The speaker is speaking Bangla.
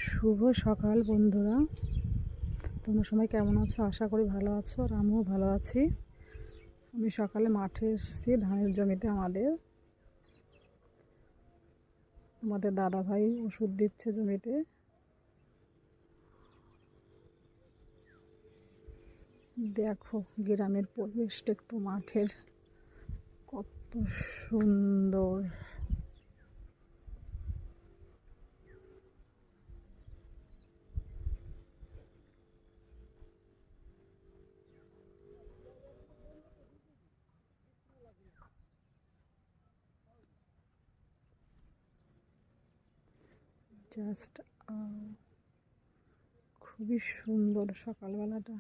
শুভ সকাল বন্ধুরা, তোমরা সবাই কেমন আছো? আশা করি ভালো আছো, আর আমিও ভালো আছি। আমি সকালে মাঠে এসেছি ধানের জমিতে। আমাদের দাদা ভাই ওষুধ দিচ্ছে জমিতে। দেখো গ্রামের পরিবেশটা একটু, মাঠের কত সুন্দর। জাস্ট খুবই সুন্দর সকালবেলাটা।